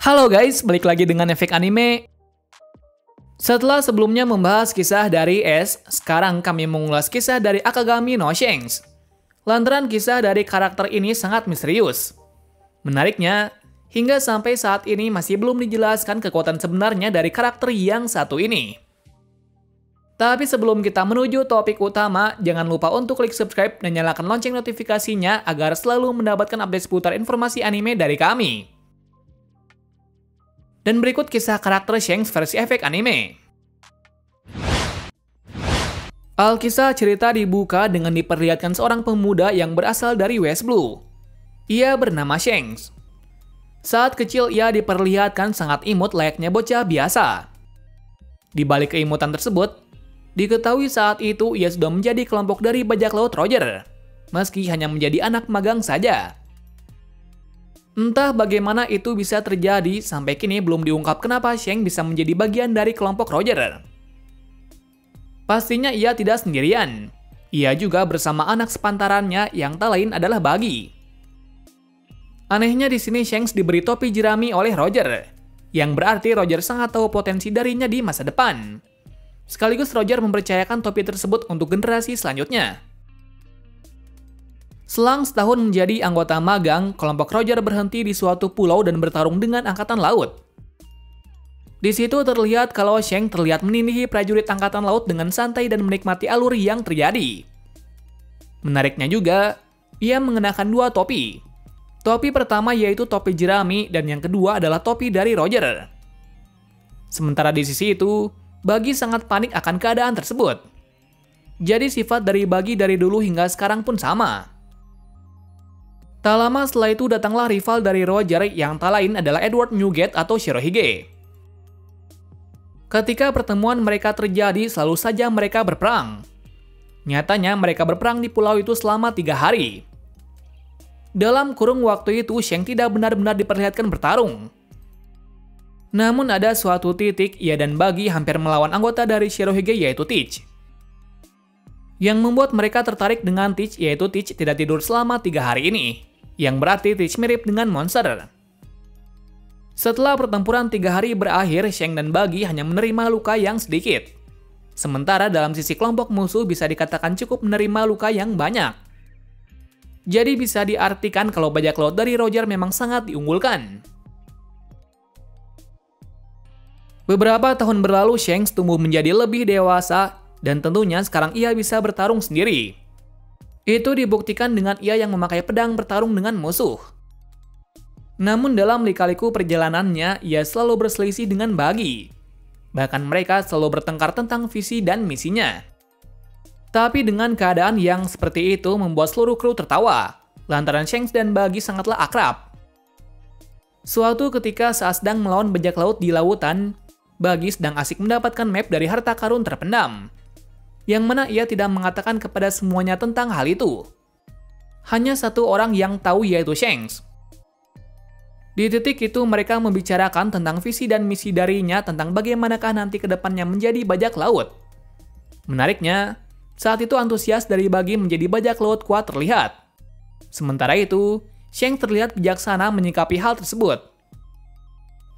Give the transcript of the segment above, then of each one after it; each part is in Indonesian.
Halo guys, balik lagi dengan Efek Anime. Setelah sebelumnya membahas kisah dari S, sekarang kami mengulas kisah dari Akagami no Shanks. Lantaran kisah dari karakter ini sangat misterius. Menariknya, hingga sampai saat ini masih belum dijelaskan kekuatan sebenarnya dari karakter yang satu ini. Tapi sebelum kita menuju topik utama, jangan lupa untuk klik subscribe dan nyalakan lonceng notifikasinya agar selalu mendapatkan update seputar informasi anime dari kami. Dan berikut kisah karakter Shanks versi Efek Anime. Alkisah cerita dibuka dengan diperlihatkan seorang pemuda yang berasal dari West Blue. Ia bernama Shanks. Saat kecil ia diperlihatkan sangat imut layaknya bocah biasa. Di balik keimutan tersebut, diketahui saat itu ia sudah menjadi kelompok dari bajak laut Roger, meski hanya menjadi anak magang saja. Entah bagaimana itu bisa terjadi, sampai kini belum diungkap kenapa Shanks bisa menjadi bagian dari kelompok Roger. Pastinya ia tidak sendirian. Ia juga bersama anak sepantarannya yang tak lain adalah Buggy. Anehnya di sini Shanks diberi topi jerami oleh Roger, yang berarti Roger sangat tahu potensi darinya di masa depan. Sekaligus Roger mempercayakan topi tersebut untuk generasi selanjutnya. Selang setahun menjadi anggota magang, kelompok Roger berhenti di suatu pulau dan bertarung dengan angkatan laut. Di situ terlihat kalau Shanks terlihat meninihi prajurit angkatan laut dengan santai dan menikmati alur yang terjadi. Menariknya juga, ia mengenakan dua topi. Topi pertama yaitu topi jerami dan yang kedua adalah topi dari Roger. Sementara di sisi itu, Buggy sangat panik akan keadaan tersebut. Jadi sifat dari Buggy dari dulu hingga sekarang pun sama. Tak lama setelah itu datanglah rival dari Roger yang tak lain adalah Edward Newgate atau Shirohige. Ketika pertemuan mereka terjadi, selalu saja mereka berperang. Nyatanya mereka berperang di pulau itu selama 3 hari. Dalam kurung waktu itu, Shanks tidak benar-benar diperlihatkan bertarung. Namun ada suatu titik, ia dan Buggy hampir melawan anggota dari Shirohige yaitu Teach. Yang membuat mereka tertarik dengan Teach yaitu Teach tidak tidur selama 3 hari ini. Yang berarti Teach mirip dengan monster. Setelah pertempuran 3 hari berakhir, Shanks dan Buggy hanya menerima luka yang sedikit. Sementara dalam sisi kelompok musuh bisa dikatakan cukup menerima luka yang banyak. Jadi bisa diartikan kalau bajak laut dari Roger memang sangat diunggulkan. Beberapa tahun berlalu Shanks tumbuh menjadi lebih dewasa dan tentunya sekarang ia bisa bertarung sendiri. Itu dibuktikan dengan ia yang memakai pedang bertarung dengan musuh. Namun dalam lika-liku perjalanannya, ia selalu berselisih dengan Buggy. Bahkan mereka selalu bertengkar tentang visi dan misinya. Tapi dengan keadaan yang seperti itu membuat seluruh kru tertawa, lantaran Shanks dan Buggy sangatlah akrab. Suatu ketika saat sedang melawan bajak laut di lautan, Buggy sedang asik mendapatkan map dari harta karun terpendam. Yang mana ia tidak mengatakan kepada semuanya tentang hal itu. Hanya satu orang yang tahu yaitu Shanks. Di titik itu mereka membicarakan tentang visi dan misi darinya tentang bagaimanakah nanti ke depannya menjadi bajak laut. Menariknya, saat itu antusias dari Buggy menjadi bajak laut kuat terlihat. Sementara itu, Shanks terlihat bijaksana menyikapi hal tersebut.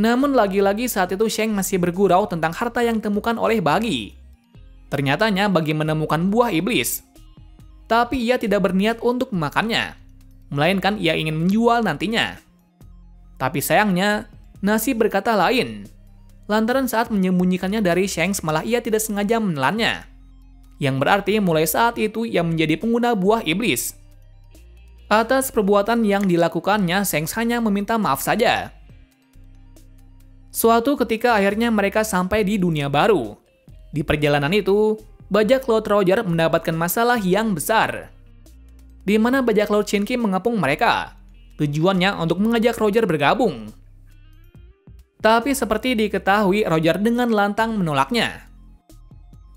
Namun lagi-lagi saat itu Shanks masih bergurau tentang harta yang ditemukan oleh Buggy. Ternyatanya Buggy menemukan buah iblis. Tapi ia tidak berniat untuk memakannya, melainkan ia ingin menjual nantinya. Tapi sayangnya, nasib berkata lain. Lantaran saat menyembunyikannya dari Shanks malah ia tidak sengaja menelannya. Yang berarti mulai saat itu ia menjadi pengguna buah iblis. Atas perbuatan yang dilakukannya, Shanks hanya meminta maaf saja. Suatu ketika akhirnya mereka sampai di dunia baru. Di perjalanan itu, bajak laut Roger mendapatkan masalah yang besar. Di mana bajak laut Shinki mengepung mereka. Tujuannya untuk mengajak Roger bergabung. Tapi seperti diketahui, Roger dengan lantang menolaknya.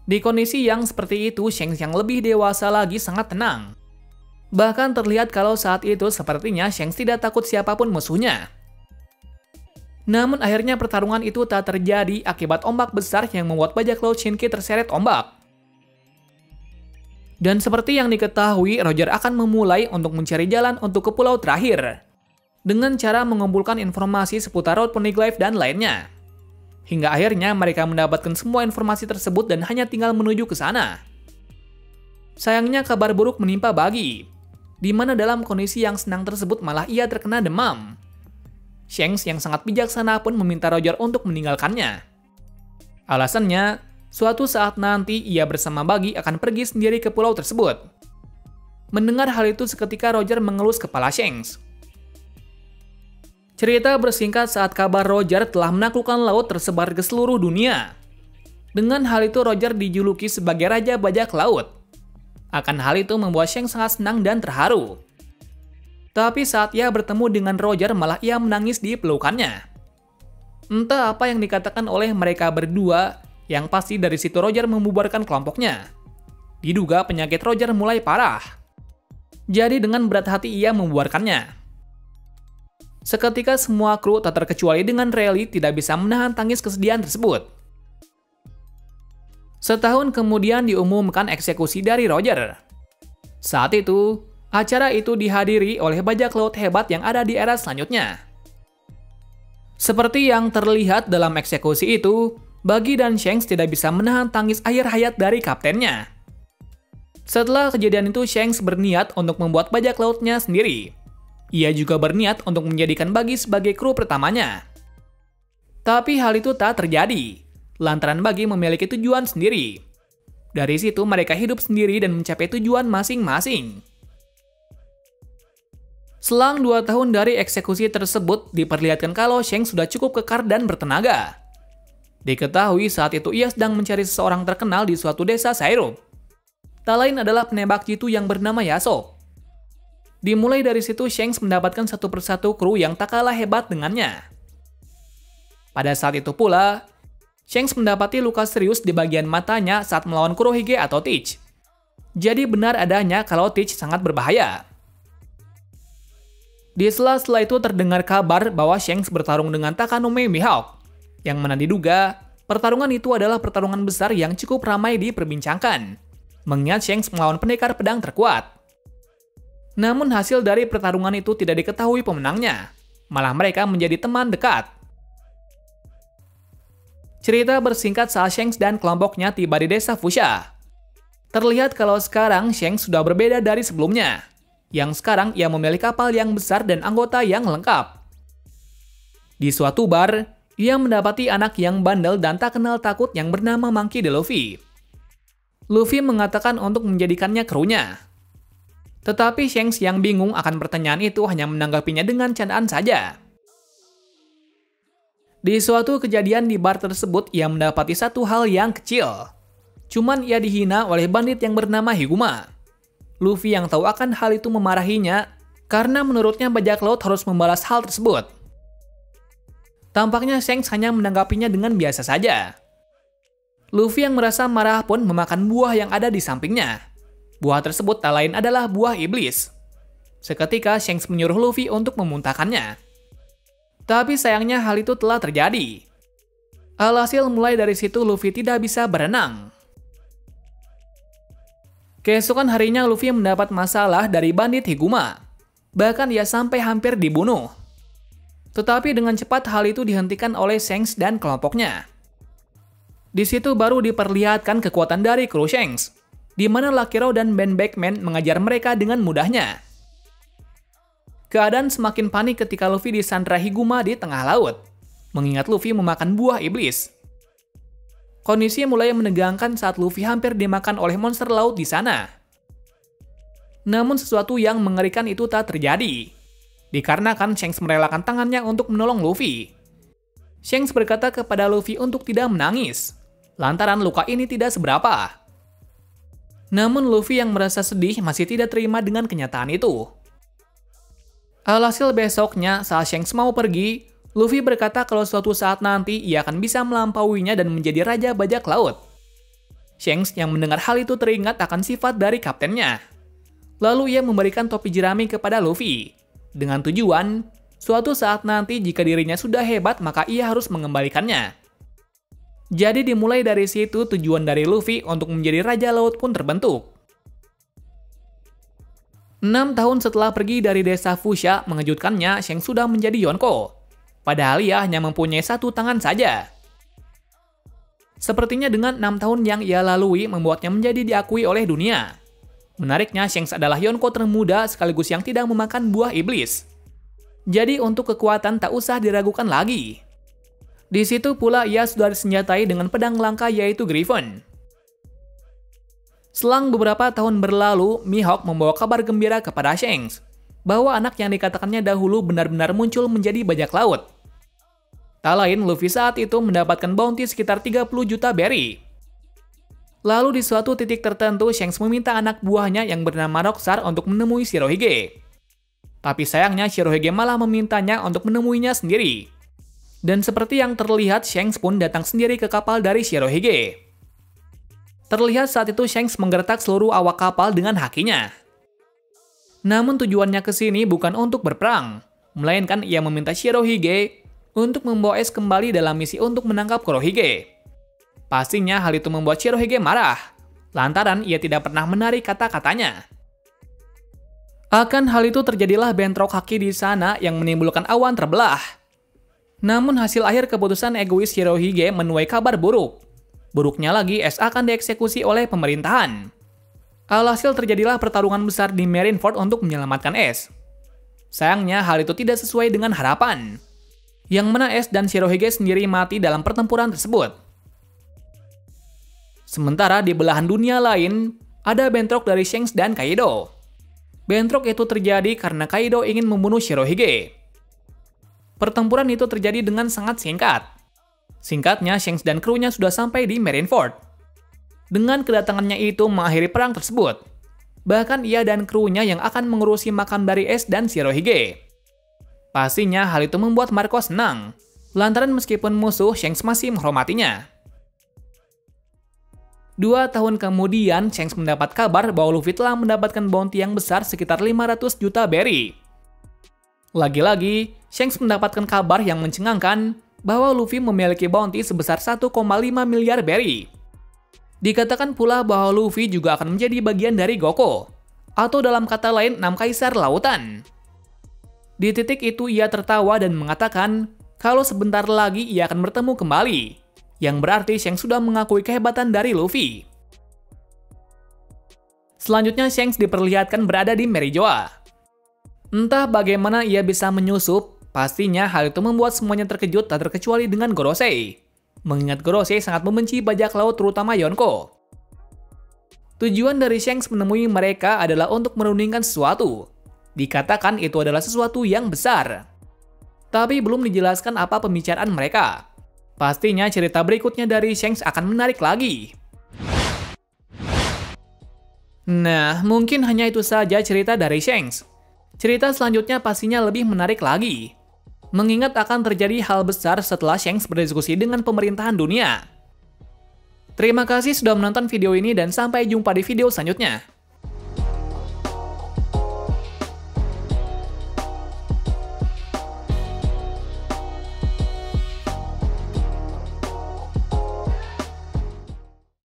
Di kondisi yang seperti itu, Shanks yang lebih dewasa lagi sangat tenang. Bahkan terlihat kalau saat itu sepertinya Shanks tidak takut siapapun musuhnya. Namun akhirnya pertarungan itu tak terjadi akibat ombak besar yang membuat bajak laut Shinki terseret ombak. Dan seperti yang diketahui, Roger akan memulai untuk mencari jalan untuk ke pulau terakhir. dengan cara mengumpulkan informasi seputar Road Poneglyph dan lainnya. Hingga akhirnya mereka mendapatkan semua informasi tersebut dan hanya tinggal menuju ke sana. Sayangnya kabar buruk menimpa Buggy, di mana dalam kondisi yang senang tersebut malah ia terkena demam. Shanks yang sangat bijaksana pun meminta Roger untuk meninggalkannya. Alasannya, suatu saat nanti ia bersama Buggy akan pergi sendiri ke pulau tersebut. Mendengar hal itu seketika Roger mengelus kepala Shanks. Cerita bersingkat saat kabar Roger telah menaklukkan laut tersebar ke seluruh dunia. Dengan hal itu Roger dijuluki sebagai Raja Bajak Laut. Akan hal itu membuat Shanks sangat senang dan terharu. Tapi saat ia bertemu dengan Roger malah ia menangis di pelukannya. Entah apa yang dikatakan oleh mereka berdua, yang pasti dari situ Roger membubarkan kelompoknya. Diduga penyakit Roger mulai parah. Jadi dengan berat hati ia membubarkannya. Seketika semua kru tak terkecuali dengan Rayleigh tidak bisa menahan tangis kesedihan tersebut. Setahun kemudian diumumkan eksekusi dari Roger. Saat itu, acara itu dihadiri oleh bajak laut hebat yang ada di era selanjutnya. Seperti yang terlihat dalam eksekusi itu, Buggy dan Shanks tidak bisa menahan tangis akhir hayat dari kaptennya. Setelah kejadian itu, Shanks berniat untuk membuat bajak lautnya sendiri. Ia juga berniat untuk menjadikan Buggy sebagai kru pertamanya. Tapi hal itu tak terjadi, lantaran Buggy memiliki tujuan sendiri. Dari situ mereka hidup sendiri dan mencapai tujuan masing-masing. Selang 2 tahun dari eksekusi tersebut, diperlihatkan kalau Shanks sudah cukup kekar dan bertenaga. Diketahui saat itu ia sedang mencari seseorang terkenal di suatu desa Syrup. Tak lain adalah penembak jitu yang bernama Yasop. Dimulai dari situ, Shanks mendapatkan satu persatu kru yang tak kalah hebat dengannya. Pada saat itu pula, Shanks mendapati luka serius di bagian matanya saat melawan Kurohige atau Teach. Jadi benar adanya kalau Teach sangat berbahaya. Di sela-sela itu terdengar kabar bahwa Shanks bertarung dengan Takanome Mihawk, yang mana diduga pertarungan itu adalah pertarungan besar yang cukup ramai diperbincangkan, mengingat Shanks melawan pendekar pedang terkuat. Namun hasil dari pertarungan itu tidak diketahui pemenangnya, malah mereka menjadi teman dekat. Cerita bersingkat saat Shanks dan kelompoknya tiba di desa Fuchsia. Terlihat kalau sekarang Shanks sudah berbeda dari sebelumnya, yang sekarang ia memiliki kapal yang besar dan anggota yang lengkap. Di suatu bar, ia mendapati anak yang bandel dan tak kenal takut yang bernama Monkey D. Luffy. Luffy mengatakan untuk menjadikannya krunya. Tetapi Shanks yang bingung akan pertanyaan itu hanya menanggapinya dengan candaan saja. Di suatu kejadian di bar tersebut, ia mendapati satu hal yang kecil. Cuman ia dihina oleh bandit yang bernama Higuma. Luffy yang tahu akan hal itu memarahinya, karena menurutnya bajak laut harus membalas hal tersebut. Tampaknya Shanks hanya menanggapinya dengan biasa saja. Luffy yang merasa marah pun memakan buah yang ada di sampingnya. Buah tersebut tak lain adalah buah iblis. Seketika Shanks menyuruh Luffy untuk memuntahkannya. Tapi sayangnya hal itu telah terjadi. Alhasil mulai dari situ Luffy tidak bisa berenang. Keesokan harinya Luffy mendapat masalah dari bandit Higuma. Bahkan ia sampai hampir dibunuh. Tetapi dengan cepat hal itu dihentikan oleh Shanks dan kelompoknya. Di situ baru diperlihatkan kekuatan dari kru Shanks, di mana Lucky Row dan Ben Beckman mengajar mereka dengan mudahnya. Keadaan semakin panik ketika Luffy disandra Higuma di tengah laut, mengingat Luffy memakan buah iblis. Kondisi mulai menegangkan saat Luffy hampir dimakan oleh monster laut di sana. Namun sesuatu yang mengerikan itu tak terjadi, dikarenakan Shanks merelakan tangannya untuk menolong Luffy. Shanks berkata kepada Luffy untuk tidak menangis, lantaran luka ini tidak seberapa. Namun Luffy yang merasa sedih masih tidak terima dengan kenyataan itu. Alhasil besoknya saat Shanks mau pergi, Luffy berkata kalau suatu saat nanti ia akan bisa melampauinya dan menjadi Raja Bajak Laut. Shanks yang mendengar hal itu teringat akan sifat dari kaptennya. Lalu ia memberikan topi jerami kepada Luffy, dengan tujuan, suatu saat nanti jika dirinya sudah hebat maka ia harus mengembalikannya. Jadi dimulai dari situ tujuan dari Luffy untuk menjadi Raja Laut pun terbentuk. 6 tahun setelah pergi dari desa Fuxia, mengejutkannya Sheng sudah menjadi Yonko. Padahal ia hanya mempunyai 1 tangan saja. Sepertinya dengan 6 tahun yang ia lalui membuatnya menjadi diakui oleh dunia. Menariknya, Sheng adalah Yonko termuda sekaligus yang tidak memakan buah iblis. Jadi untuk kekuatan tak usah diragukan lagi. Di situ pula ia sudah disenjatai dengan pedang langka yaitu Griffon. Selang beberapa tahun berlalu, Mihawk membawa kabar gembira kepada Sheng bahwa anak yang dikatakannya dahulu benar-benar muncul menjadi bajak laut. Tak lain, Luffy saat itu mendapatkan bounty sekitar 30 juta berry. Lalu di suatu titik tertentu, Sheng meminta anak buahnya yang bernama Rockstar untuk menemui Shirohige. Tapi sayangnya Shirohige malah memintanya untuk menemuinya sendiri. Dan seperti yang terlihat, Sheng pun datang sendiri ke kapal dari Shirohige. Terlihat saat itu Sheng menggertak seluruh awak kapal dengan hakinya. Namun tujuannya ke sini bukan untuk berperang, melainkan ia meminta Shirohige untuk membawa Ace kembali dalam misi untuk menangkap Kurohige. Pastinya hal itu membuat Shirohige marah, lantaran ia tidak pernah menarik kata-katanya. Akan hal itu terjadilah bentrok haki di sana yang menimbulkan awan terbelah. Namun hasil akhir keputusan egois Shirohige menuai kabar buruk. Buruknya lagi, Ace akan dieksekusi oleh pemerintahan. Alhasil terjadilah pertarungan besar di Marineford untuk menyelamatkan Ace. Sayangnya hal itu tidak sesuai dengan harapan. Yang mana Ace dan Shirohige sendiri mati dalam pertempuran tersebut. Sementara di belahan dunia lain, ada bentrok dari Shanks dan Kaido. Bentrok itu terjadi karena Kaido ingin membunuh Shirohige. Pertempuran itu terjadi dengan sangat singkat. Singkatnya, Shanks dan krunya sudah sampai di Marineford. Dengan kedatangannya itu mengakhiri perang tersebut. Bahkan ia dan krunya yang akan mengurusi makam dari Ace dan Shirohige. Pastinya hal itu membuat Marco senang, lantaran meskipun musuh, Shanks masih menghormatinya. 2 tahun kemudian, Shanks mendapat kabar bahwa Luffy telah mendapatkan bounty yang besar sekitar 500 juta berry. Lagi-lagi, Shanks mendapatkan kabar yang mencengangkan bahwa Luffy memiliki bounty sebesar 1,5 miliar berry. Dikatakan pula bahwa Luffy juga akan menjadi bagian dari Goko, atau dalam kata lain 6 kaisar lautan. Di titik itu ia tertawa dan mengatakan kalau sebentar lagi ia akan bertemu kembali, yang berarti Shanks sudah mengakui kehebatan dari Luffy. Selanjutnya Shanks diperlihatkan berada di Merijoa. Entah bagaimana ia bisa menyusup, pastinya hal itu membuat semuanya terkejut tak terkecuali dengan Gorosei. Mengingat Gorosei sangat membenci bajak laut terutama Yonko. Tujuan dari Shanks menemui mereka adalah untuk merundingkan sesuatu. Dikatakan itu adalah sesuatu yang besar. Tapi belum dijelaskan apa pembicaraan mereka. Pastinya cerita berikutnya dari Shanks akan menarik lagi. Nah, mungkin hanya itu saja cerita dari Shanks. Cerita selanjutnya pastinya lebih menarik lagi. Mengingat akan terjadi hal besar setelah Shanks berdiskusi dengan pemerintahan dunia. Terima kasih sudah menonton video ini dan sampai jumpa di video selanjutnya.